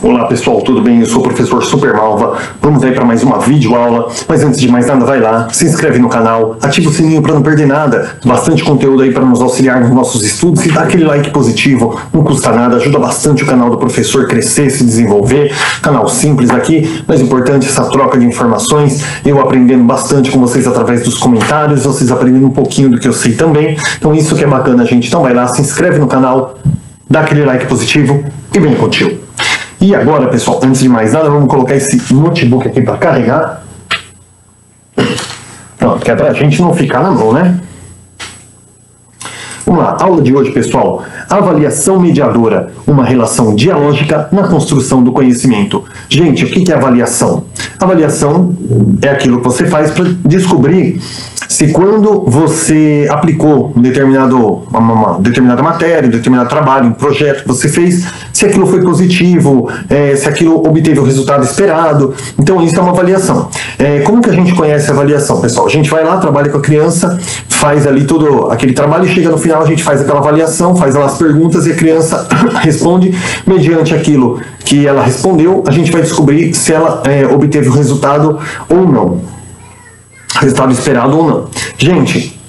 Olá pessoal, tudo bem? Eu sou o professor Supermalva. Vamos aí para mais uma videoaula, mas antes de mais nada, vai lá, se inscreve no canal, ativa o sininho para não perder nada, bastante conteúdo aí para nos auxiliar nos nossos estudos e dá aquele like positivo, não custa nada, ajuda bastante o canal do professor crescer, se desenvolver, canal simples aqui, mas importante essa troca de informações, eu aprendendo bastante com vocês através dos comentários, vocês aprendendo um pouquinho do que eu sei também, então isso que é bacana, gente. Então vai lá, se inscreve no canal, dá aquele like positivo e vem contigo. E agora, pessoal, antes de mais nada, vamos colocar esse notebook aqui para carregar. Pronto, que é para a gente não ficar na mão, né? Vamos lá, aula de hoje, pessoal. Avaliação mediadora, uma relação dialógica na construção do conhecimento. Gente, o que é avaliação? Avaliação é aquilo que você faz para descobrir se quando você aplicou uma determinada matéria, um determinado trabalho, um projeto que você fez, se aquilo foi positivo, se aquilo obteve o resultado esperado. Então isso é uma avaliação. Como que a gente conhece a avaliação, pessoal? A gente vai lá, trabalha com a criança, faz ali todo aquele trabalho e chega no final a gente faz aquela avaliação, faz as perguntas e a criança responde. Mediante aquilo que ela respondeu, a gente vai descobrir se ela obteve o resultado ou não. Resultado esperado ou não. Gente,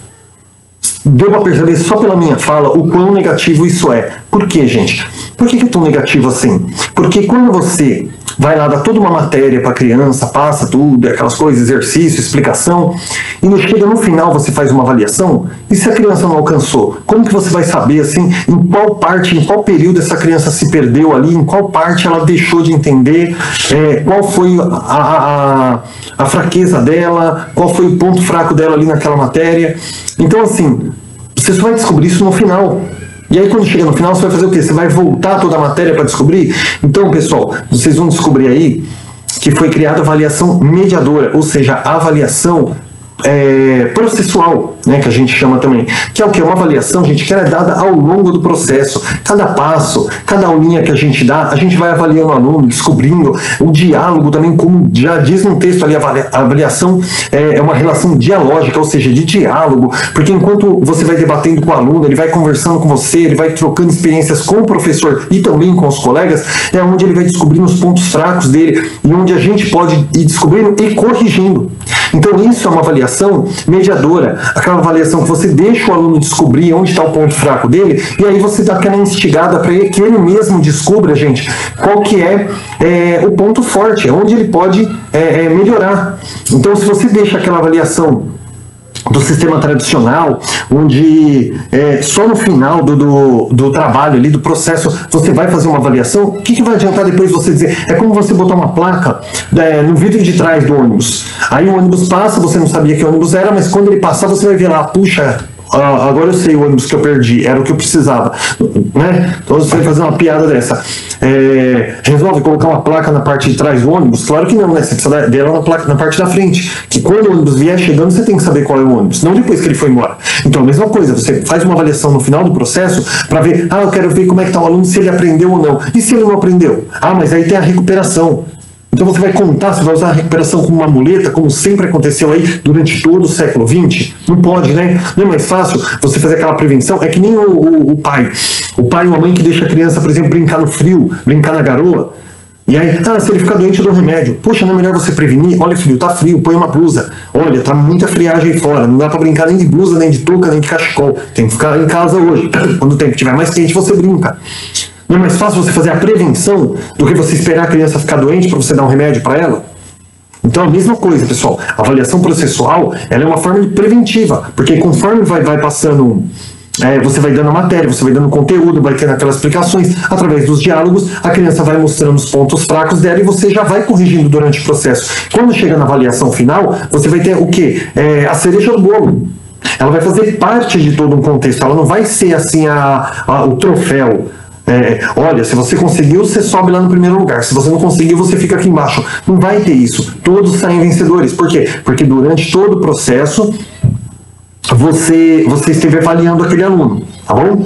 deu para perceber só pela minha fala o quão negativo isso é. Por quê, gente? Por que é tão negativo assim? Porque quando você vai lá dar toda uma matéria para a criança, passa tudo, aquelas coisas, exercício, explicação, e chega no final você faz uma avaliação, e se a criança não alcançou, como que você vai saber assim, em qual parte, em qual período essa criança se perdeu ali, em qual parte ela deixou de entender, qual foi a fraqueza dela, qual foi o ponto fraco dela ali naquela matéria? Então assim, você só vai descobrir isso no final. E aí quando chega no final, você vai fazer o quê? Você vai voltar toda a matéria para descobrir? Então, pessoal, vocês vão descobrir aí que foi criada a avaliação mediadora, ou seja, a avaliação processual, né, que a gente chama também, que é o que? Uma avaliação, gente, que ela é dada ao longo do processo. Cada passo, cada aulinha que a gente dá, a gente vai avaliando o aluno, descobrindo o diálogo também, como já diz no texto ali, a avaliação é uma relação dialógica, ou seja, de diálogo, porque enquanto você vai debatendo com o aluno, ele vai conversando com você, ele vai trocando experiências com o professor e também com os colegas, é onde ele vai descobrindo os pontos fracos dele e onde a gente pode ir descobrindo e corrigindo. Então isso é uma avaliação mediadora, aquela avaliação que você deixa o aluno descobrir onde está o ponto fraco dele, e aí você dá aquela instigada para ele, que ele mesmo descubra, gente, qual que é o ponto forte, onde ele pode melhorar. Então se você deixa aquela avaliação do sistema tradicional, onde só no final do trabalho ali, do processo, você vai fazer uma avaliação, o que vai adiantar depois você dizer? É como você botar uma placa no vidro de trás do ônibus. Aí o ônibus passa, você não sabia que ônibus era, mas quando ele passar, você vai ver lá, puxa, agora eu sei o ônibus que eu perdi, era o que eu precisava, né? Então você vai fazer uma piada dessa. Resolve colocar uma placa na parte de trás do ônibus? Claro que não, né? Você precisa dela na parte da frente, que quando o ônibus vier chegando, você tem que saber qual é o ônibus, não depois que ele foi embora. Então a mesma coisa, você faz uma avaliação no final do processo para ver, eu quero ver como é que está o aluno, se ele aprendeu ou não. E se ele não aprendeu? Mas aí tem a recuperação. Então você vai contar, você vai usar a recuperação como uma muleta, como sempre aconteceu aí durante todo o século XX? Não pode, né? Não é mais fácil você fazer aquela prevenção? É que nem o pai ou a mãe que deixa a criança, por exemplo, brincar no frio, brincar na garoa. E aí, se ele ficar doente, eu dou remédio. Poxa, não é melhor você prevenir? Olha, filho, tá frio, põe uma blusa. Olha, tá muita friagem aí fora, não dá pra brincar nem de blusa, nem de touca, nem de cachecol. Tem que ficar em casa hoje. Quando o tempo estiver mais quente, você brinca. Não é mais fácil você fazer a prevenção do que você esperar a criança ficar doente para você dar um remédio para ela? Então a mesma coisa, pessoal. A avaliação processual, ela é uma forma de preventiva, porque conforme vai passando, você vai dando a matéria, você vai dando conteúdo, vai tendo aquelas explicações, através dos diálogos, a criança vai mostrando os pontos fracos dela e você já vai corrigindo durante o processo. Quando chega na avaliação final, você vai ter o quê? A cereja do bolo. Ela vai fazer parte de todo um contexto, ela não vai ser assim o troféu. Olha, se você conseguiu, você sobe lá no primeiro lugar. Se você não conseguiu, você fica aqui embaixo. Não vai ter isso. Todos saem vencedores. Por quê? Porque durante todo o processo você esteve avaliando aquele aluno, tá bom?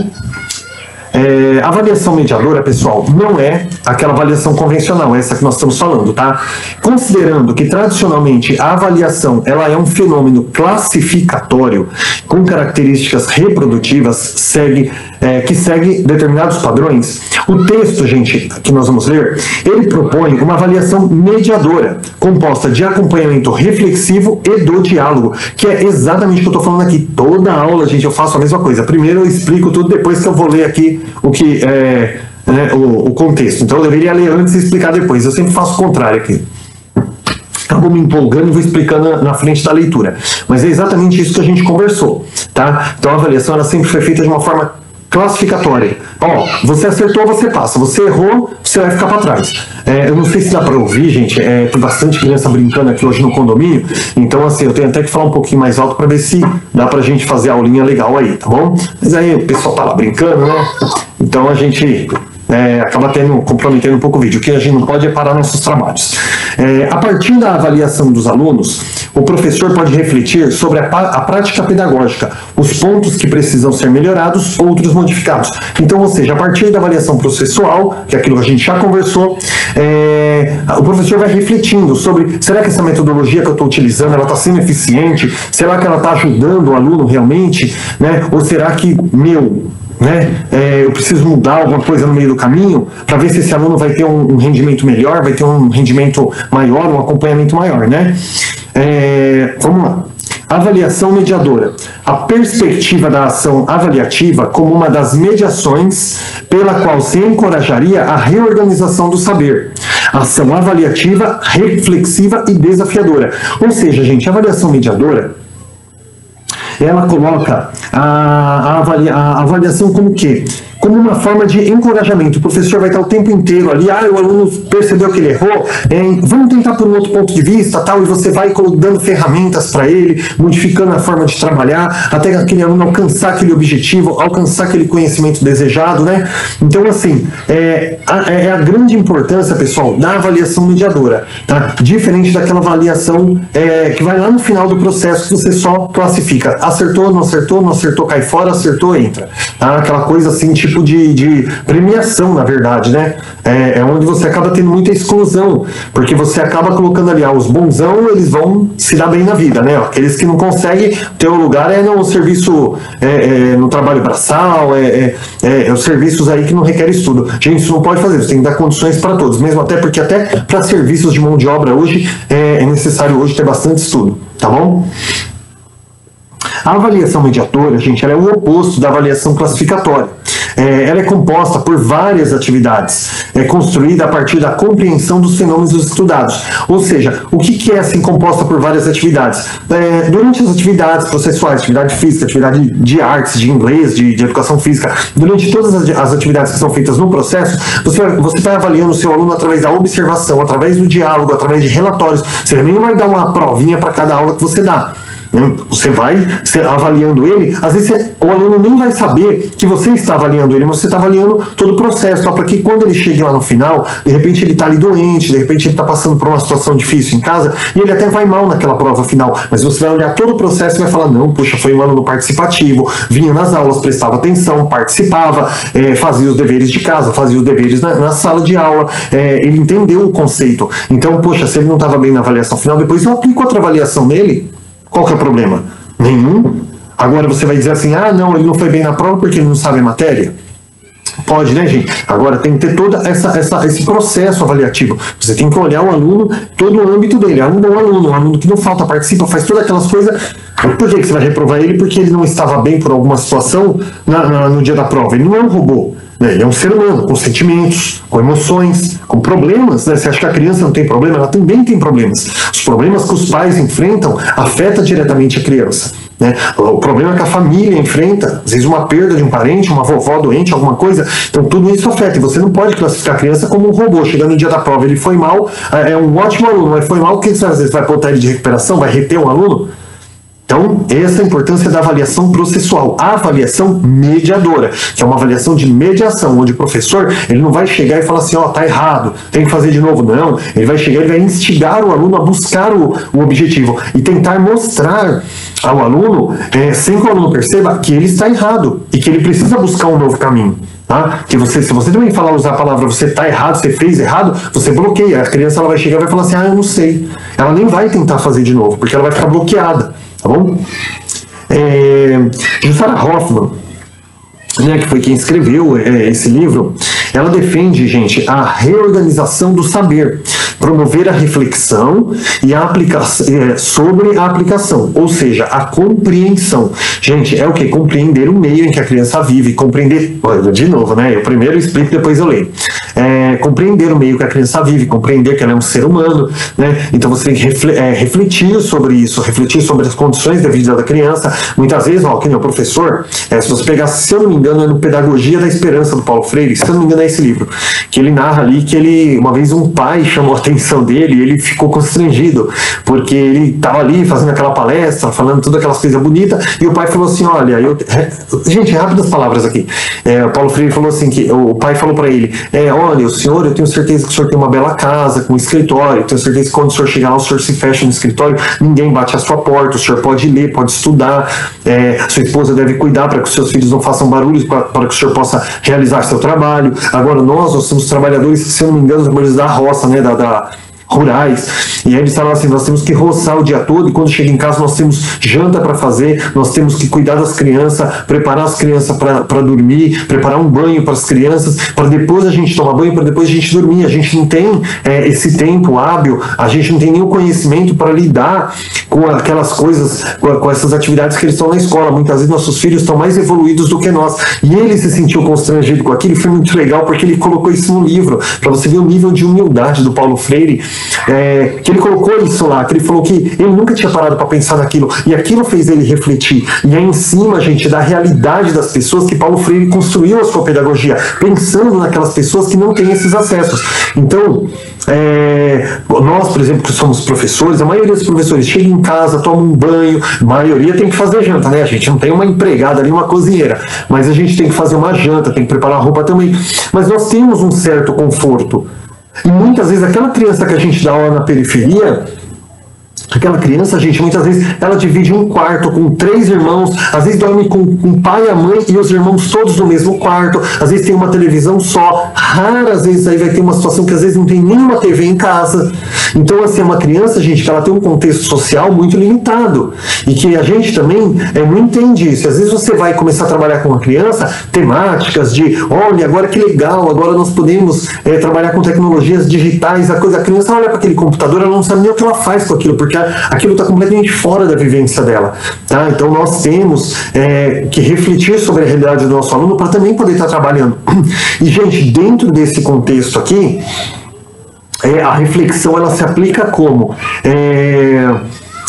A avaliação mediadora, pessoal, não é aquela avaliação convencional, essa que nós estamos falando, tá? Considerando que tradicionalmente a avaliação ela é um fenômeno classificatório com características reprodutivas, que segue determinados padrões, O texto, gente, que nós vamos ler, ele propõe uma avaliação mediadora, composta de acompanhamento reflexivo e do diálogo, que é exatamente o que eu estou falando aqui. Toda aula, gente, eu faço a mesma coisa. Primeiro eu explico tudo, depois que eu vou ler aqui o que o contexto. Então eu deveria ler antes e explicar depois. Eu sempre faço o contrário aqui. Acabo me empolgando e vou explicando na frente da leitura. Mas é exatamente isso que a gente conversou, tá? Então a avaliação ela sempre foi feita de uma forma classificatória. Ó, você acertou, você passa. Você errou, você vai ficar para trás. Eu não sei se dá para ouvir, gente. Tem bastante criança brincando aqui hoje no condomínio. Então, assim, eu tenho até que falar um pouquinho mais alto para ver se dá pra gente fazer a aulinha legal aí, tá bom? Mas aí o pessoal tá lá brincando, né? Então a gente acaba comprometendo um pouco o vídeo. O que a gente não pode é parar nossos trabalhos. A partir da avaliação dos alunos, o professor pode refletir sobre a prática pedagógica, os pontos que precisam ser melhorados, outros modificados. Então, ou seja, a partir da avaliação processual, que é aquilo que a gente já conversou, o professor vai refletindo sobre, será que essa metodologia que eu estou utilizando, ela está sendo eficiente? Será que ela está ajudando o aluno realmente? Né? Ou será que, eu preciso mudar alguma coisa no meio do caminho para ver se esse aluno vai ter um rendimento melhor, vai ter um rendimento maior, um acompanhamento maior, né? Vamos lá. Avaliação mediadora. A perspectiva da ação avaliativa como uma das mediações pela qual se encorajaria a reorganização do saber. Ação avaliativa, reflexiva e desafiadora. Ou seja, gente, a avaliação mediadora, ela coloca a avaliação como o quê? Como uma forma de encorajamento. O professor vai estar o tempo inteiro ali, o aluno percebeu que ele errou, vamos tentar por um outro ponto de vista, tal, e você vai dando ferramentas para ele, modificando a forma de trabalhar, até aquele aluno alcançar aquele objetivo, alcançar aquele conhecimento desejado, né? Então, assim, a grande importância, pessoal, da avaliação mediadora, tá? Diferente daquela avaliação que vai lá no final do processo, que você só classifica, acertou, não acertou, não acertou, cai fora, acertou, entra, tá? Aquela coisa assim, tipo de premiação, na verdade, né? Onde você acaba tendo muita exclusão, porque você acaba colocando ali, os bonzão, eles vão se dar bem na vida, né? Aqueles que não conseguem ter o lugar no serviço, no trabalho braçal, os serviços aí que não requerem estudo. Gente, isso não pode fazer, você tem que dar condições para todos, mesmo até porque até para serviços de mão de obra hoje, é necessário hoje ter bastante estudo, tá bom? A avaliação mediadora, gente, ela é o oposto da avaliação classificatória. Ela é composta por várias atividades, construída a partir da compreensão dos fenômenos estudados. Ou seja, o que é assim composta por várias atividades? Durante as atividades processuais, atividade física, atividade de artes, de inglês, de educação física, durante todas as atividades que são feitas no processo, você vai avaliando o seu aluno através da observação, através do diálogo, através de relatórios. Você também não vai dar uma provinha para cada aula que você dá. Você vai avaliando ele, às vezes o aluno nem vai saber que você está avaliando ele, mas você está avaliando todo o processo, para que quando ele chegue lá no final, de repente ele está ali doente, de repente ele está passando por uma situação difícil em casa, e ele até vai mal naquela prova final, mas você vai olhar todo o processo e vai falar, não, puxa, foi um aluno participativo, vinha nas aulas, prestava atenção, participava, fazia os deveres de casa, fazia os deveres na sala de aula, ele entendeu o conceito. Então, poxa, se ele não estava bem na avaliação final, depois eu aplico outra avaliação nele. Qual que é o problema? Nenhum. Agora você vai dizer assim, não, ele não foi bem na prova porque ele não sabe a matéria? Pode, né, gente? Agora tem que ter todo esse processo avaliativo. Você tem que olhar o aluno, todo o âmbito dele. É um bom aluno, um aluno que não falta, participa, faz todas aquelas coisas. Por que você vai reprovar ele? Porque ele não estava bem por alguma situação no dia da prova. Ele não é um robô. Ele é um ser humano, com sentimentos, com emoções, com problemas, né? Você acha que a criança não tem problema? Ela também tem problemas. Os problemas que os pais enfrentam afetam diretamente a criança, né? O problema que a família enfrenta, às vezes uma perda de um parente, uma vovó doente, alguma coisa, então tudo isso afeta. E você não pode classificar a criança como um robô. Chegando no dia da prova, ele foi mal, é um ótimo aluno, mas foi mal, o que você às vezes vai botar ele de recuperação, vai reter um aluno? Então, essa é a importância da avaliação processual, a avaliação mediadora, que é uma avaliação de mediação, onde o professor ele não vai chegar e falar assim, tá errado, tem que fazer de novo. Não, ele vai chegar e vai instigar o aluno a buscar o objetivo e tentar mostrar ao aluno, sem que o aluno perceba que ele está errado e que ele precisa buscar um novo caminho. Tá? Que se você também usar a palavra você está errado, você fez errado, você bloqueia. A criança ela vai chegar e vai falar assim, eu não sei. Ela nem vai tentar fazer de novo, porque ela vai ficar bloqueada. Tá bom? Jussara Hoffmann, né, que foi quem escreveu esse livro, ela defende, gente, a reorganização do saber, promover a reflexão e a aplicação sobre a aplicação, ou seja, a compreensão. Gente, é o que? Compreender o meio em que a criança vive, compreender, de novo, né? Eu primeiro explico, depois eu leio. Compreender o meio que a criança vive, compreender que ela é um ser humano, né? Então você tem que refletir sobre isso, refletir sobre as condições da vida da criança. Muitas vezes, que nem o professor, se você pegar, se eu não me engano, é no Pedagogia da Esperança do Paulo Freire, se eu não me engano é esse livro, que ele narra ali que uma vez um pai chamou a atenção dele e ele ficou constrangido, porque ele estava ali fazendo aquela palestra, falando todas aquelas coisas bonitas, e o pai falou assim, olha, gente, rápidas palavras aqui, o Paulo Freire falou assim, que o pai falou para ele, olha, o senhor, eu tenho certeza que o senhor tem uma bela casa, com escritório, eu tenho certeza que quando o senhor chegar lá, o senhor se fecha no escritório, ninguém bate a sua porta, o senhor pode ler, pode estudar, sua esposa deve cuidar para que os seus filhos não façam barulhos, para que o senhor possa realizar seu trabalho. Agora, nós somos trabalhadores, se eu não me engano, trabalhadores da roça, né, rurais, e aí eles falam assim, nós temos que roçar o dia todo, e quando chega em casa nós temos janta para fazer, nós temos que cuidar das crianças, preparar as crianças para dormir, preparar um banho para as crianças, para depois a gente tomar banho, para depois a gente dormir. A gente não tem esse tempo hábil, a gente não tem nenhum conhecimento para lidar com aquelas coisas, com essas atividades que eles estão na escola. Muitas vezes nossos filhos estão mais evoluídos do que nós, e ele se sentiu constrangido com aquilo, e foi muito legal porque ele colocou isso no livro, para você ver o nível de humildade do Paulo Freire, que ele colocou isso lá, que ele falou que ele nunca tinha parado para pensar naquilo, e aquilo fez ele refletir. E é em cima, gente, da realidade das pessoas que Paulo Freire construiu a sua pedagogia, pensando naquelas pessoas que não têm esses acessos. Então, nós, por exemplo, que somos professores, a maioria dos professores chega em casa, toma um banho, a maioria tem que fazer janta, né? A gente não tem uma empregada ali, uma cozinheira, mas a gente tem que fazer uma janta, tem que preparar roupa também. Mas nós temos um certo conforto. E muitas vezes aquela criança que a gente dá aula na periferia, aquela criança, gente, muitas vezes ela divide um quarto com 3 irmãos, às vezes dorme com o pai e a mãe e os irmãos todos no mesmo quarto, às vezes tem uma televisão só, raras vezes aí vai ter uma situação que às vezes não tem nenhuma TV em casa. Então, assim, é uma criança, gente, que ela tem um contexto social muito limitado, e que a gente também não entende isso. Às vezes você vai começar a trabalhar com uma criança, temáticas de, olha, agora que legal, agora nós podemos trabalhar com tecnologias digitais, a criança olha para aquele computador, ela não sabe nem o que ela faz com aquilo, porque aquilo está completamente fora da vivência dela. Tá? Então nós temos que refletir sobre a realidade do nosso aluno para também poder estar trabalhando. E, gente, dentro desse contexto aqui, a reflexão ela se aplica como?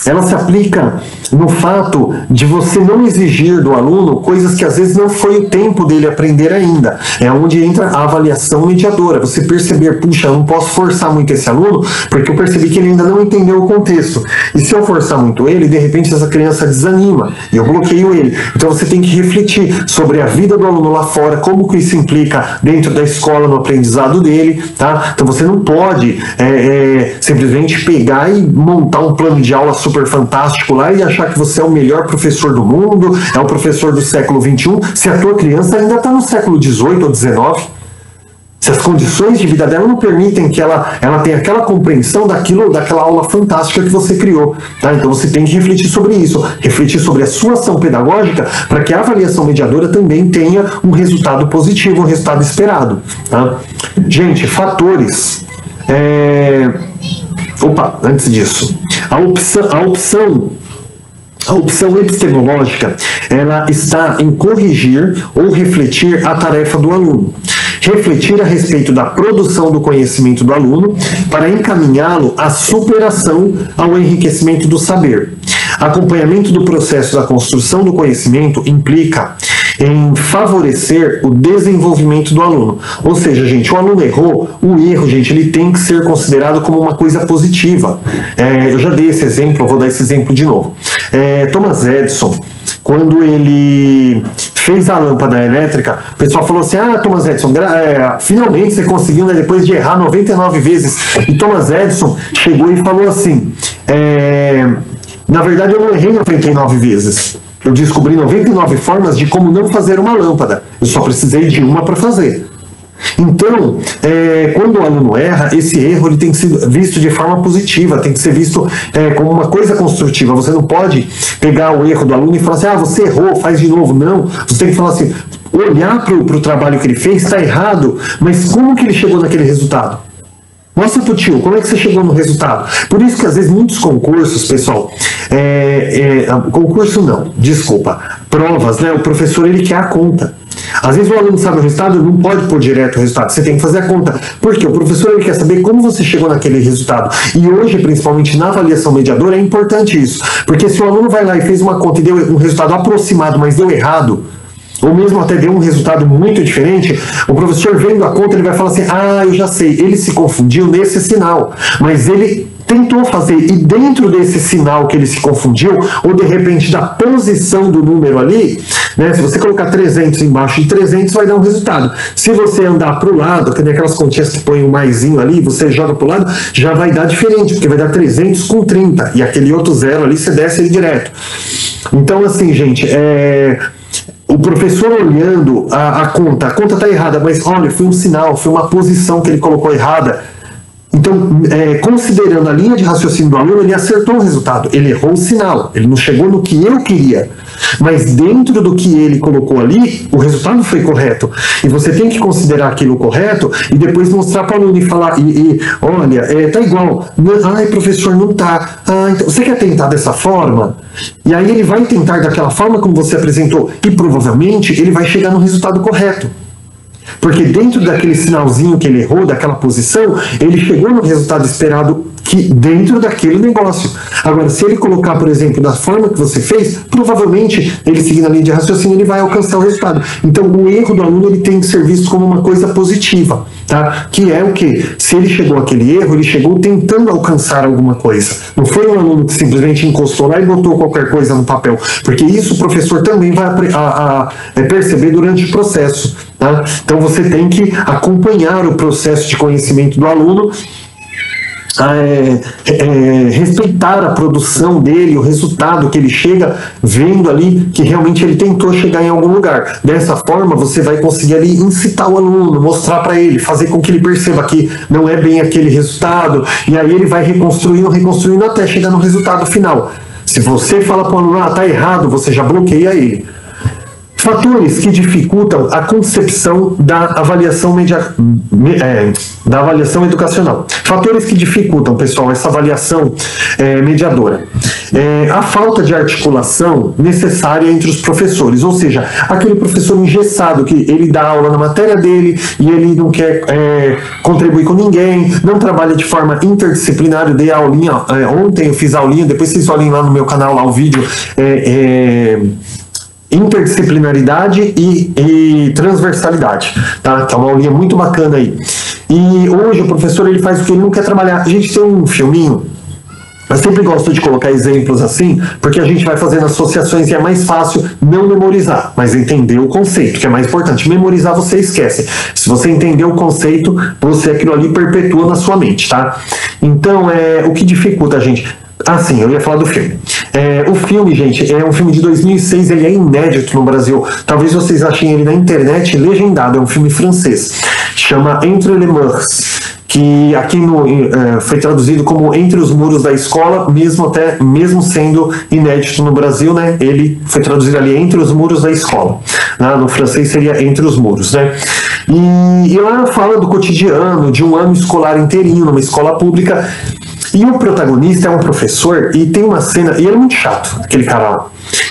Ela se aplica no fato de você não exigir do aluno coisas que às vezes não foi o tempo dele aprender ainda. É onde entra a avaliação mediadora. Você perceber, puxa, eu não posso forçar muito esse aluno, porque eu percebi que ele ainda não entendeu o contexto. E se eu forçar muito ele, de repente essa criança desanima, e eu bloqueio ele. Então você tem que refletir sobre a vida do aluno lá fora, como que isso implica dentro da escola, no aprendizado dele, tá? Então você não pode simplesmente pegar e montar um plano de aula super fantástico lá e achar que você é o melhor professor do mundo, é o professor do século XXI, se a tua criança ainda está no século XVIII ou XIX. Se as condições de vida dela não permitem que ela tenha aquela compreensão daquela aula fantástica que você criou. Tá? Então você tem que refletir sobre isso, refletir sobre a sua ação pedagógica para que a avaliação mediadora também tenha um resultado positivo, um resultado esperado. Tá? Gente, fatores. Antes disso, a opção epistemológica, ela está em corrigir ou refletir a tarefa do aluno. Refletir a respeito da produção do conhecimento do aluno para encaminhá-lo à superação ao enriquecimento do saber. Acompanhamento do processo da construção do conhecimento implica em favorecer o desenvolvimento do aluno. Ou seja, gente, o aluno errou, o erro, gente, ele tem que ser considerado como uma coisa positiva. Eu já dei esse exemplo, eu vou dar esse exemplo de novo. Thomas Edison, quando ele fez a lâmpada elétrica, o pessoal falou assim, Thomas Edison, finalmente você conseguiu, né, depois de errar 99 vezes. E Thomas Edison chegou e falou assim, na verdade eu não errei 99 vezes. Eu descobri 99 formas de como não fazer uma lâmpada. Eu só precisei de uma para fazer. Então, quando o aluno erra, esse erro ele tem que ser visto de forma positiva, tem que ser visto como uma coisa construtiva. Você não pode pegar o erro do aluno e falar assim, você errou, faz de novo. Não, você tem que falar assim, olhar para o trabalho que ele fez, está errado, mas como que ele chegou naquele resultado? Mostra pro tio, como é que você chegou no resultado? Por isso que às vezes muitos concursos, pessoal, concurso não, desculpa, provas, né? O professor ele quer a conta. Às vezes o aluno sabe o resultado, ele não pode pôr direto o resultado, você tem que fazer a conta. Por quê? O professor ele quer saber como você chegou naquele resultado. E hoje, principalmente na avaliação mediadora, é importante isso. Porque se o aluno vai lá e fez uma conta e deu um resultado aproximado, mas deu errado, ou mesmo até deu um resultado muito diferente, o professor vendo a conta, ele vai falar assim, ah, eu já sei, ele se confundiu nesse sinal, mas ele tentou fazer, e dentro desse sinal que ele se confundiu, ou de repente da posição do número ali, né, se você colocar 300 embaixo de 300, vai dar um resultado. Se você andar para o lado, que nem aquelas continhas que põe um maisinho ali, você joga para o lado, já vai dar diferente, porque vai dar 300 com 30, e aquele outro zero ali, você desce ele direto. Então, assim, gente, o professor olhando a conta está errada, mas olha, foi um sinal, foi uma posição que ele colocou errada. Então, considerando a linha de raciocínio do aluno, ele acertou o resultado, ele errou o sinal, ele não chegou no que eu queria. Mas dentro do que ele colocou ali, o resultado foi correto. E você tem que considerar aquilo correto e depois mostrar para o aluno e falar, olha, tá igual. Ai, professor, não tá. Ah, então, você quer tentar dessa forma? E aí ele vai tentar daquela forma como você apresentou. E provavelmente ele vai chegar no resultado correto. Porque dentro daquele sinalzinho que ele errou, daquela posição, ele chegou no resultado esperado dentro daquele negócio. Agora, se ele colocar, por exemplo, da forma que você fez, provavelmente, ele seguindo a linha de raciocínio, ele vai alcançar o resultado. Então, o erro do aluno ele tem que ser visto como uma coisa positiva, tá? Que é o quê? Se ele chegou àquele erro, ele chegou tentando alcançar alguma coisa. Não foi um aluno que simplesmente encostou lá e botou qualquer coisa no papel, porque isso o professor também vai perceber durante o processo, tá? Então, você tem que acompanhar o processo de conhecimento do aluno, respeitar a produção dele, o resultado que ele chega vendo ali que realmente ele tentou chegar em algum lugar. Dessa forma você vai conseguir ali incitar o aluno, mostrar para ele, fazer com que ele perceba que não é bem aquele resultado, e aí ele vai reconstruindo até chegar no resultado final. Se você fala para o aluno, tá errado, você já bloqueia ele. Fatores que dificultam a concepção da avaliação educacional. Fatores que dificultam, pessoal, essa avaliação mediadora. A falta de articulação necessária entre os professores, ou seja, aquele professor engessado que ele dá aula na matéria dele e ele não quer contribuir com ninguém, não trabalha de forma interdisciplinar. Eu dei a aulinha, ontem eu fiz a aulinha, depois vocês olhem lá no meu canal, lá o vídeo, interdisciplinaridade e transversalidade, tá? Que é uma aulinha muito bacana aí. E hoje o professor ele faz o que ele não quer trabalhar. A gente tem um filminho, eu sempre gosto de colocar exemplos assim, porque a gente vai fazendo associações e é mais fácil não memorizar, mas entender o conceito, que é mais importante. Memorizar você esquece. Se você entender o conceito, você aquilo ali perpetua na sua mente, tá? Então, o que dificulta a gente... sim, eu ia falar do filme. O filme, gente, é um filme de 2006, ele é inédito no Brasil. Talvez vocês achem ele na internet legendado, é um filme francês. Chama Entre les Murs, que aqui foi traduzido como Entre os Muros da Escola, mesmo sendo inédito no Brasil, né? Ele foi traduzido ali Entre os Muros da Escola. No francês seria Entre os Muros, né? E lá fala do cotidiano, de um ano escolar inteirinho, numa escola pública. E o protagonista é um professor, e tem uma cena, e ele é muito chato, aquele cara lá.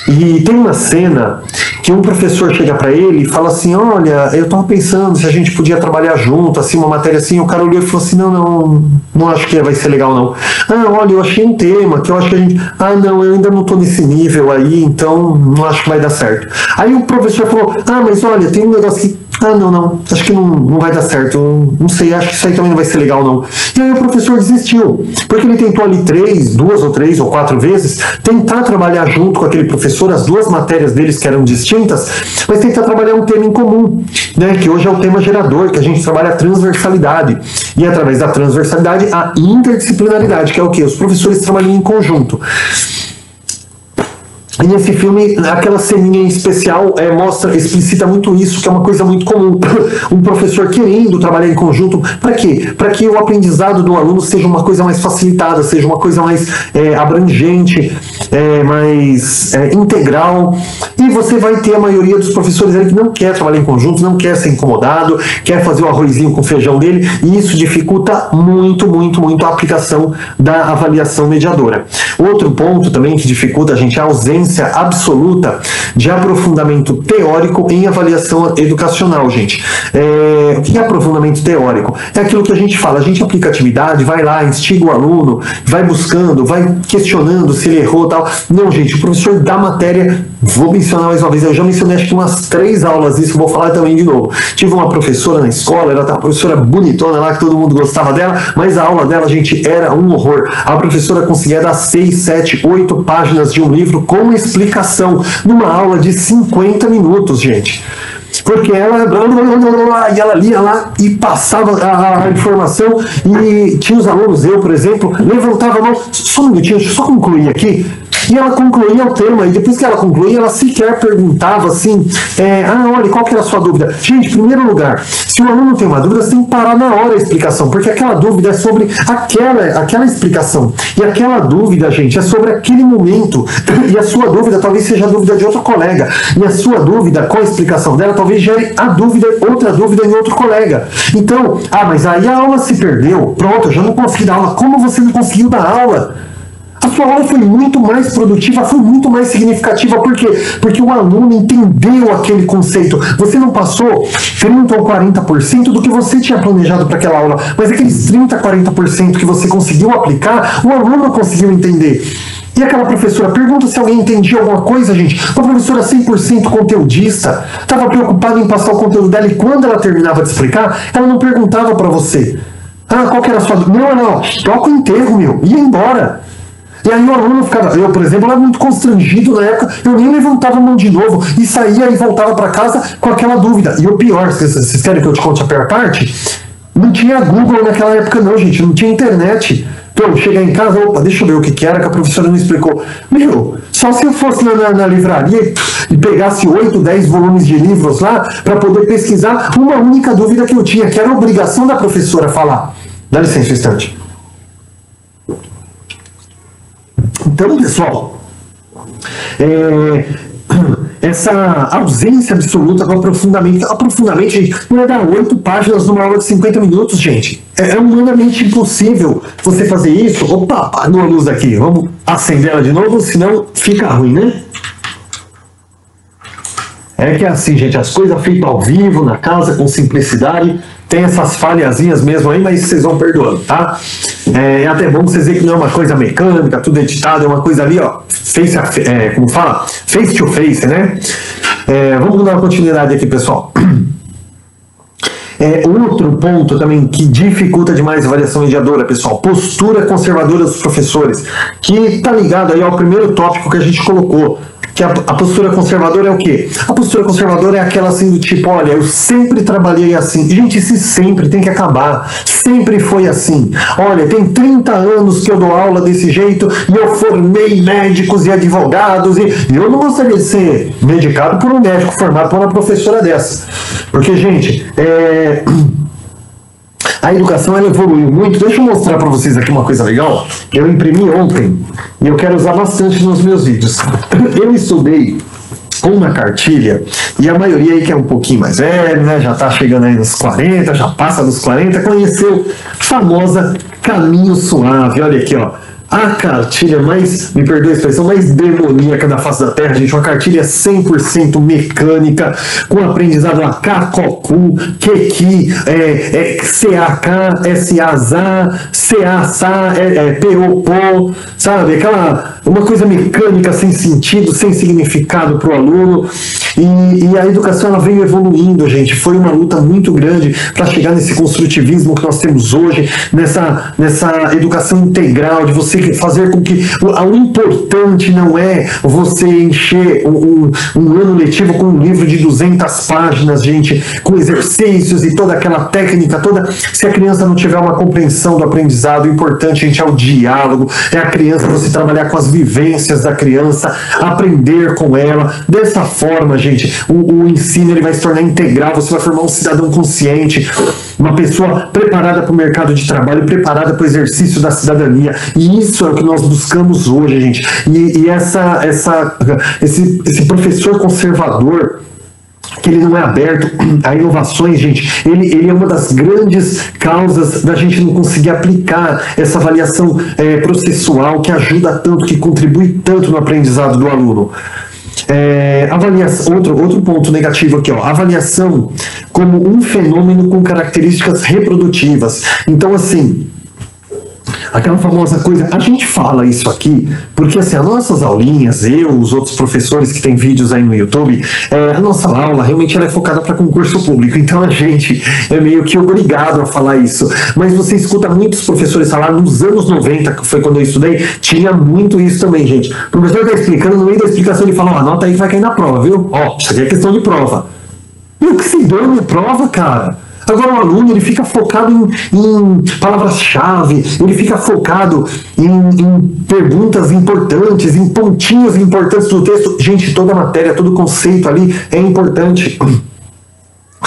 E tem uma cena que um professor chega pra ele e fala assim, olha, eu tava pensando se a gente podia trabalhar junto, assim, uma matéria assim. O cara olhou e falou assim, não acho que vai ser legal não. Olha, eu achei um tema que eu acho que a gente... não, eu ainda não tô nesse nível aí, então não acho que vai dar certo. Aí o professor falou, mas olha, tem um negócio que... não, acho que não vai dar certo, eu não sei, acho que isso aí também não vai ser legal não. E aí o professor desistiu, porque ele tentou ali 2 ou 3 ou 4 vezes, tentar trabalhar junto com aquele professor, as duas matérias deles que eram distintas, mas tentar trabalhar um tema em comum, né, que hoje é o tema gerador, que a gente trabalha a transversalidade, e através da transversalidade a interdisciplinaridade, que é o quê? Os professores trabalham em conjunto. E nesse filme, aquela ceninha em especial explicita muito isso, que é uma coisa muito comum. Um professor querendo trabalhar em conjunto, para quê? Para que o aprendizado do aluno seja uma coisa mais facilitada, seja uma coisa mais abrangente, mais integral. E você vai ter a maioria dos professores ali que não quer trabalhar em conjunto, não quer ser incomodado, quer fazer o arrozinho com feijão dele, e isso dificulta muito, muito, muito a aplicação da avaliação mediadora. Outro ponto também que dificulta, gente, é a ausência absoluta de aprofundamento teórico em avaliação educacional, gente. O que é aprofundamento teórico? É aquilo que a gente fala, a gente aplica atividade, vai lá, instiga o aluno, vai buscando, vai questionando se ele errou e tal. Não, gente, o professor da matéria, vou mencionar mais uma vez, eu já mencionei acho que umas 3 aulas isso, vou falar também de novo. Tive uma professora na escola, ela tá uma professora bonitona lá, que todo mundo gostava dela, mas a aula dela, gente, era um horror. A professora conseguia dar 6, 7, 8 páginas de um livro com explicação, numa aula de 50 minutos, gente. Porque ela lia lá e passava a informação, e tinha os alunos, eu, por exemplo, levantava a mão, só um minutinho, deixa eu só concluir aqui. E ela concluía o tema, e depois que ela concluía, ela sequer perguntava assim, olha, qual que era a sua dúvida? Gente, em primeiro lugar, se o aluno tem uma dúvida, você tem que parar na hora a explicação, porque aquela dúvida é sobre aquela explicação. E aquela dúvida, gente, é sobre aquele momento. E a sua dúvida talvez seja a dúvida de outro colega. E a sua dúvida, com a explicação dela, talvez gere outra dúvida em outro colega. Então, mas aí a aula se perdeu. Pronto, eu já não consegui dar aula. Como você não conseguiu dar aula? A sua aula foi muito mais produtiva, foi muito mais significativa. Por quê? Porque o aluno entendeu aquele conceito. Você não passou 30% ou 40% do que você tinha planejado para aquela aula, mas aqueles 30%, 40% que você conseguiu aplicar, o aluno conseguiu entender. E aquela professora, pergunta se alguém entendia alguma coisa, gente. Uma professora 100% conteudista, estava preocupada em passar o conteúdo dela, e quando ela terminava de explicar, ela não perguntava para você. Qual que era a sua dúvida? Não, toca o enterro, meu, ia embora. E aí o aluno ficava, eu, por exemplo, era muito constrangido na época, eu nem levantava a mão de novo, e saía e voltava para casa com aquela dúvida. E o pior, vocês querem que eu te conte a pior parte? Não tinha Google naquela época não, gente, não tinha internet. Então, chegar em casa, deixa eu ver o que era, que a professora não explicou. Só se eu fosse na livraria e pegasse 8, 10 volumes de livros lá, para poder pesquisar uma única dúvida que eu tinha, que era a obrigação da professora falar. Dá licença um instante. Então, pessoal, essa ausência absoluta do aprofundamento, gente, não é dar 8 páginas numa aula de 50 minutos, gente. É humanamente impossível você fazer isso. Opa, apagou a luz aqui. Vamos acender ela de novo, senão fica ruim, né? É que é assim, gente, as coisas feitas ao vivo, na casa, com simplicidade, tem essas falhazinhas mesmo aí, mas vocês vão perdoando, tá? É até bom vocês verem que não é uma coisa mecânica, tudo editado, é uma coisa ali, ó, como fala? Face to face, né? Vamos dar uma continuidade aqui, pessoal. Outro ponto também que dificulta demais a avaliação mediadora, pessoal, postura conservadora dos professores, que tá ligado aí ao primeiro tópico que a gente colocou, que a postura conservadora é o quê? A postura conservadora é aquela assim do tipo, olha, eu sempre trabalhei assim. Gente, esse sempre tem que acabar. Sempre foi assim. Olha, tem 30 anos que eu dou aula desse jeito e eu formei médicos e advogados e eu não gostaria de ser medicado por um médico formado por uma professora dessa. Porque, gente, a educação ela evoluiu muito. Deixa eu mostrar para vocês aqui uma coisa legal. Eu imprimi ontem e eu quero usar bastante nos meus vídeos. Eu estudei uma cartilha, e a maioria aí que é um pouquinho mais velho, né, já tá chegando aí nos 40, já passa dos 40, conheceu a famosa Caminho Suave. Olha aqui, ó. A cartilha mais, me perdoe a expressão, mais demoníaca da face da Terra, gente. Uma cartilha 100% mecânica, com aprendizado a Kakoku, Keki, CAK, SAZA, CASA, POPO, sabe? Uma coisa mecânica sem sentido, sem significado para o aluno. E a educação ela veio evoluindo, gente. Foi uma luta muito grande para chegar nesse construtivismo que nós temos hoje, nessa educação integral, de você fazer com que o importante não é você encher um ano letivo com um livro de 200 páginas, gente, com exercícios e toda aquela técnica toda, se a criança não tiver uma compreensão do aprendizado. O importante, gente, é o diálogo, é a criança, você trabalhar com as vivências da criança, aprender com ela. Dessa forma, gente, o ensino ele vai se tornar integral, você vai formar um cidadão consciente, uma pessoa preparada para o mercado de trabalho, preparada para o exercício da cidadania. E isso é o que nós buscamos hoje, gente. E esse professor conservador, que ele não é aberto a inovações, gente, ele é uma das grandes causas da gente não conseguir aplicar essa avaliação processual que ajuda tanto, que contribui tanto no aprendizado do aluno. Outro ponto negativo aqui, ó, avaliação como um fenômeno com características reprodutivas. Então, assim, aquela famosa coisa, a gente fala isso aqui porque assim, as nossas aulinhas, os outros professores que tem vídeos aí no YouTube, a nossa aula realmente ela é focada para concurso público, então a gente é meio que obrigado a falar isso, mas você escuta muitos professores falar, nos anos 90, que foi quando eu estudei, tinha muito isso também, gente. O professor está explicando, no meio da explicação ele fala, ó, anota aí que vai cair na prova, viu? Ó, isso aqui é questão de prova. E o que se deu na prova, cara? Agora o aluno ele fica focado em palavras-chave, ele fica focado em perguntas importantes, em pontinhos importantes do texto. Gente, toda a matéria, todo o conceito ali é importante.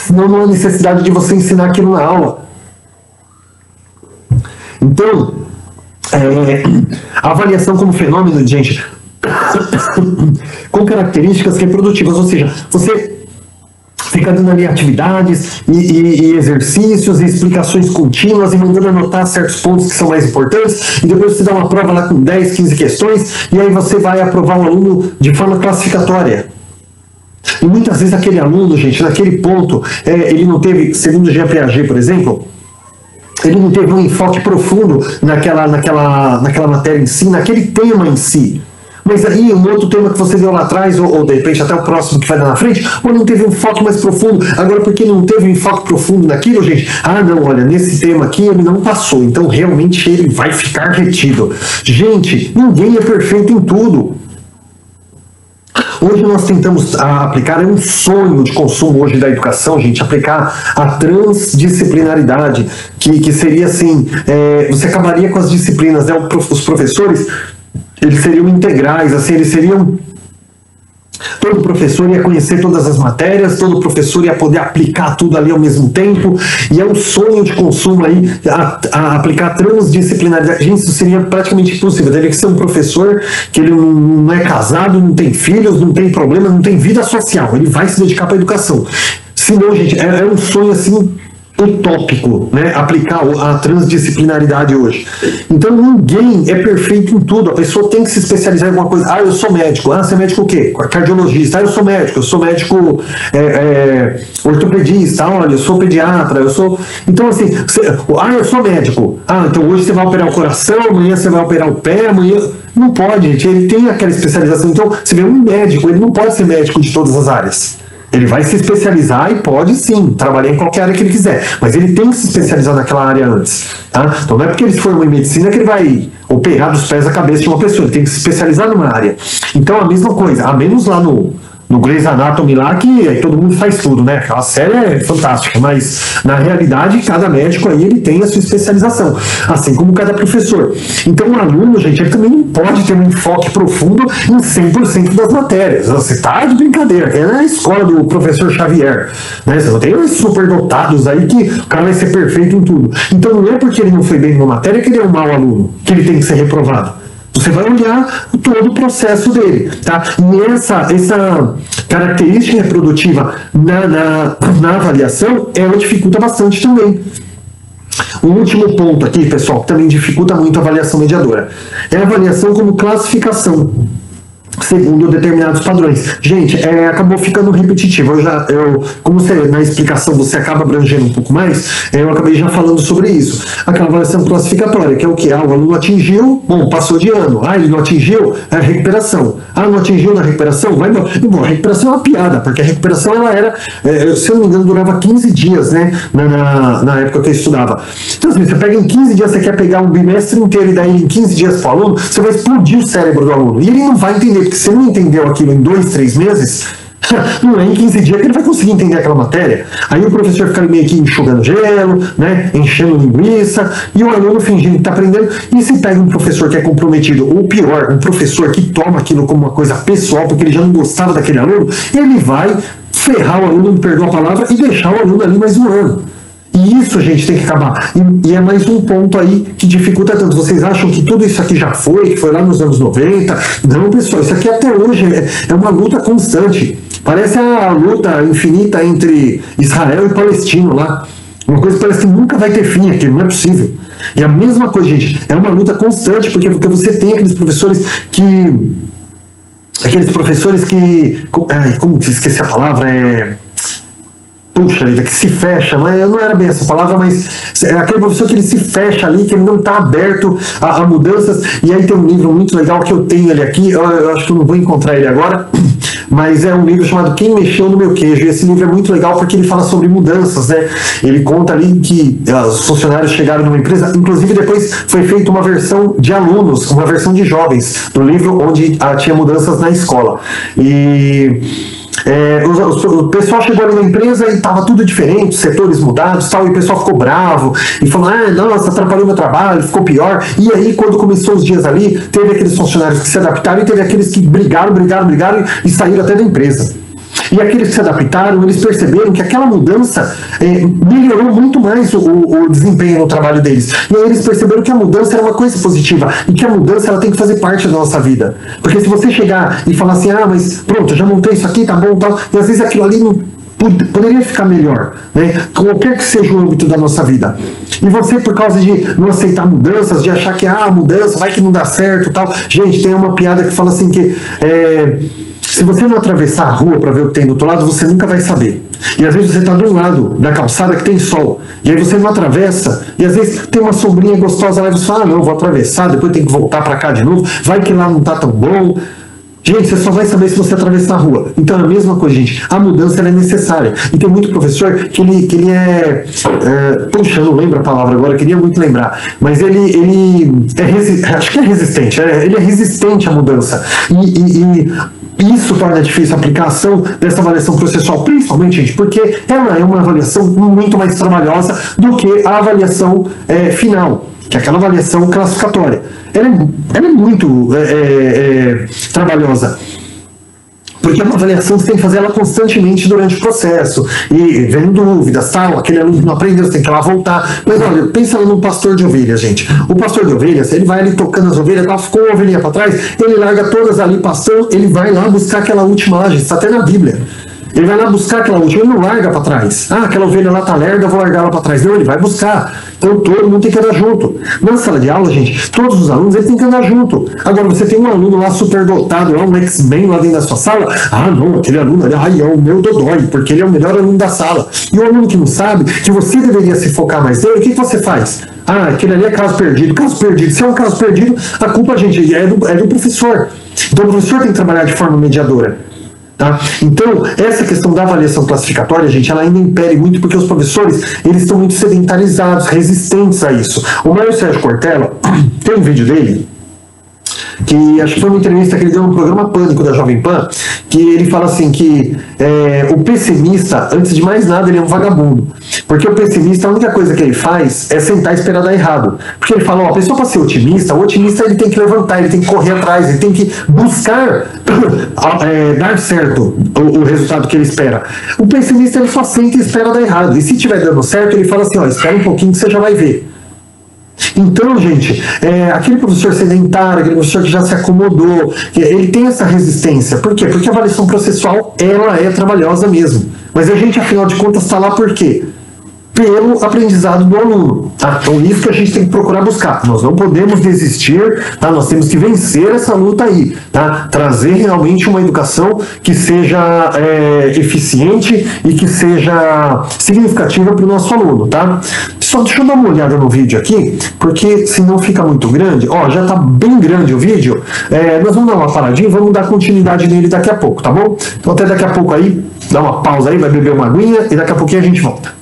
Senão não há necessidade de você ensinar aquilo na aula. Então, a avaliação como fenômeno, gente, com características reprodutivas, ou seja, você fica dando ali atividades e exercícios e explicações contínuas e mandando anotar certos pontos que são mais importantes, e depois você dá uma prova lá com 10, 15 questões, e aí você vai aprovar o aluno de forma classificatória. E muitas vezes aquele aluno, gente, naquele ponto, ele não teve, segundo o Jean Piaget, por exemplo, ele não teve um enfoque profundo naquela matéria em si, naquele tema em si. Mas aí um outro tema que você deu lá atrás, ou de repente até o próximo que vai dar na frente, ou não teve um enfoque mais profundo. Agora, porque não teve um enfoque profundo naquilo, gente, não, olha, nesse tema aqui ele não passou, então realmente ele vai ficar retido. Gente, ninguém é perfeito em tudo. Hoje nós tentamos aplicar, é um sonho de consumo hoje da educação, gente, aplicar a transdisciplinaridade, que seria assim, você acabaria com as disciplinas, né? Os professores, eles seriam integrais, assim, eles seriam... Todo professor ia conhecer todas as matérias, todo professor ia poder aplicar tudo ali ao mesmo tempo, e é um sonho de consumo aí, a aplicar transdisciplinaridade. Gente, isso seria praticamente impossível. Teria que ser um professor que ele não é casado, não tem filhos, não tem problema, não tem vida social, ele vai se dedicar para a educação. Senão, gente, é um sonho assim... utópico, né? Aplicar a transdisciplinaridade hoje. Então ninguém é perfeito em tudo, a pessoa tem que se especializar em alguma coisa. Eu sou médico. Você é médico o quê? Cardiologista. Eu sou médico ortopedista. Olha, eu sou pediatra, eu sou... Então assim, eu sou médico. Então hoje você vai operar o coração, amanhã você vai operar o pé, amanhã... Não pode, gente, ele tem aquela especialização. Então, você vê um médico, ele não pode ser médico de todas as áreas. Ele vai se especializar e pode sim trabalhar em qualquer área que ele quiser, mas ele tem que se especializar naquela área antes, tá? Então não é porque ele se formou em medicina que ele vai operar dos pés à cabeça de uma pessoa, ele tem que se especializar numa área. Então a mesma coisa, a menos lá no Grey's Anatomy lá, que aí todo mundo faz tudo, né? Aquela série é fantástica, mas na realidade cada médico aí ele tem a sua especialização, assim como cada professor. Então o aluno, gente, ele também não pode ter um enfoque profundo em 100% das matérias. Você tá de brincadeira, é na escola do professor Xavier, né? Você não tem uns superdotados aí que o cara vai ser perfeito em tudo. Então não é porque ele não foi bem numa matéria que ele é um mau aluno, que ele tem que ser reprovado. Você vai olhar todo o processo dele, tá? E essa característica reprodutiva na avaliação, ela dificulta bastante também. O último ponto aqui, pessoal, que também dificulta muito a avaliação mediadora, é a avaliação como classificação. segundo determinados padrões. Gente, acabou ficando repetitivo. Como na explicação você acaba abrangendo um pouco mais, eu acabei já falando sobre isso. Aquela avaliação classificatória, que é o que? O aluno atingiu, bom, passou de ano. Ele não atingiu, é recuperação. Não atingiu na recuperação, vai embora. E, bom, a recuperação é uma piada, porque a recuperação ela era, se eu não me engano, durava 15 dias, né? Na época que eu estudava. Então, assim, você pega em 15 dias, você quer pegar um bimestre inteiro e daí em 15 dias para o aluno, você vai explodir o cérebro do aluno. E ele não vai entender, porque se ele não entendeu aquilo em 2, 3 meses, não é em 15 dias que ele vai conseguir entender aquela matéria. Aí o professor fica meio que enxugando gelo, né, enchendo linguiça, e o aluno fingindo que está aprendendo. E se pega um professor que é comprometido, ou pior, um professor que toma aquilo como uma coisa pessoal, porque ele já não gostava daquele aluno, ele vai ferrar o aluno, me perdoa a palavra, e deixar o aluno ali mais um ano. E isso, gente, tem que acabar. E é mais um ponto aí que dificulta tanto. Vocês acham que tudo isso aqui já foi, que foi lá nos anos 90? Não, pessoal, isso aqui até hoje é uma luta constante. Parece a luta infinita entre Israel e Palestina lá. Uma coisa que parece que nunca vai ter fim aqui, não é possível. E a mesma coisa, gente, é uma luta constante, porque você tem aqueles professores que... como esqueci a palavra, puxa vida, que se fecha, não era bem essa palavra, mas é aquele professor que ele se fecha ali, que ele não está aberto a mudanças. E aí tem um livro muito legal que eu tenho ele aqui, eu acho que eu não vou encontrar ele agora, mas é um livro chamado Quem Mexeu no Meu Queijo. E esse livro é muito legal porque ele fala sobre mudanças, né? Ele conta ali que os funcionários chegaram numa empresa, inclusive depois foi feita uma versão de alunos, uma versão de jovens, do livro onde tinha mudanças na escola. O pessoal chegou ali na empresa e estava tudo diferente, setores mudados, tal, e o pessoal ficou bravo e falou: nossa, atrapalhou meu trabalho, ficou pior. E aí, quando começou os dias ali, teve aqueles funcionários que se adaptaram e teve aqueles que brigaram e saíram até da empresa. E aqueles que se adaptaram, eles perceberam que aquela mudança melhorou muito mais o desempenho no trabalho deles. E aí eles perceberam que a mudança era uma coisa positiva e que a mudança ela tem que fazer parte da nossa vida. Porque se você chegar e falar assim: mas pronto, já montei isso aqui, tá bom, tal, e às vezes aquilo ali não poderia ficar melhor, né? Qualquer que seja o âmbito da nossa vida. E você, por causa de não aceitar mudanças, de achar que mudança, vai que não dá certo, tal. Gente, tem uma piada que fala assim que se você não atravessar a rua para ver o que tem do outro lado, você nunca vai saber. E às vezes você está de um lado da calçada que tem sol, e aí você não atravessa, e às vezes tem uma sombrinha gostosa lá e você fala: não, vou atravessar, depois tem que voltar para cá de novo, vai que lá não está tão bom. Gente, você só vai saber se você atravessar a rua. Então é a mesma coisa, gente. A mudança ela é necessária. E tem muito professor que ele puxa, eu não lembro a palavra agora, eu queria muito lembrar. Mas ele acho que é resistente. Ele é resistente à mudança. E isso torna difícil a aplicação dessa avaliação processual, principalmente, gente, porque ela é uma avaliação muito mais trabalhosa do que a avaliação final, que é aquela avaliação classificatória. Ela é muito trabalhosa. Porque é uma avaliação que você tem que fazer ela constantemente durante o processo. E vendo dúvidas, tal, aquele aluno que não aprendeu, você tem que ir lá voltar. Mas olha, pensa num pastor de ovelhas, gente. O pastor de ovelhas, ele vai ali tocando as ovelhas, tal, ficou uma ovelhinha para trás, ele larga todas ali passando, ele vai lá buscar aquela última lá, gente, está até na Bíblia. Ele vai lá buscar aquela última, ele não larga para trás. Aquela ovelha lá tá lerda, eu vou largar ela para trás. Não, ele vai buscar. Então todo mundo tem que andar junto. Na sala de aula, gente, todos os alunos eles têm que andar junto. Agora, você tem um aluno lá superdotado, lá um X-Men lá dentro da sua sala. Não, aquele aluno ali, é o meu dodói, porque ele é o melhor aluno da sala. E o aluno que não sabe, que você deveria se focar mais nele, o que você faz? Aquele ali é caso perdido. Caso perdido. Se é um caso perdido, a culpa, gente, é do professor. Então o professor tem que trabalhar de forma mediadora. Tá? Então, essa questão da avaliação classificatória, gente, ela ainda impere muito porque os professores, eles estão muito sedentarizados, resistentes a isso. O Mário Sérgio Cortella, tem um vídeo dele, que acho que foi uma entrevista que ele deu no programa Pânico da Jovem Pan, que ele fala assim que o pessimista, antes de mais nada, ele é um vagabundo. Porque o pessimista, a única coisa que ele faz é sentar e esperar dar errado. Porque ele fala, a pessoa para ser otimista, o otimista ele tem que levantar, ele tem que correr atrás, ele tem que buscar dar certo o resultado que ele espera. O pessimista, ele só senta e espera dar errado. E se estiver dando certo, ele fala assim, espera um pouquinho que você já vai ver. Então, gente, aquele professor sedentário, aquele professor que já se acomodou, ele tem essa resistência. Por quê? Porque a avaliação processual, ela é trabalhosa mesmo. Mas a gente, afinal de contas, está lá por quê? pelo aprendizado do aluno. Tá? Então, isso que a gente tem que procurar buscar. Nós não podemos desistir, tá? Nós temos que vencer essa luta aí. Tá? Trazer realmente uma educação que seja eficiente e que seja significativa para o nosso aluno. Tá? Só deixa eu dar uma olhada no vídeo aqui, porque senão fica muito grande. Ó, já está bem grande o vídeo. Nós vamos dar uma paradinha e vamos dar continuidade nele daqui a pouco, tá bom? Então, até daqui a pouco aí, dá uma pausa aí, vai beber uma aguinha e daqui a pouquinho a gente volta.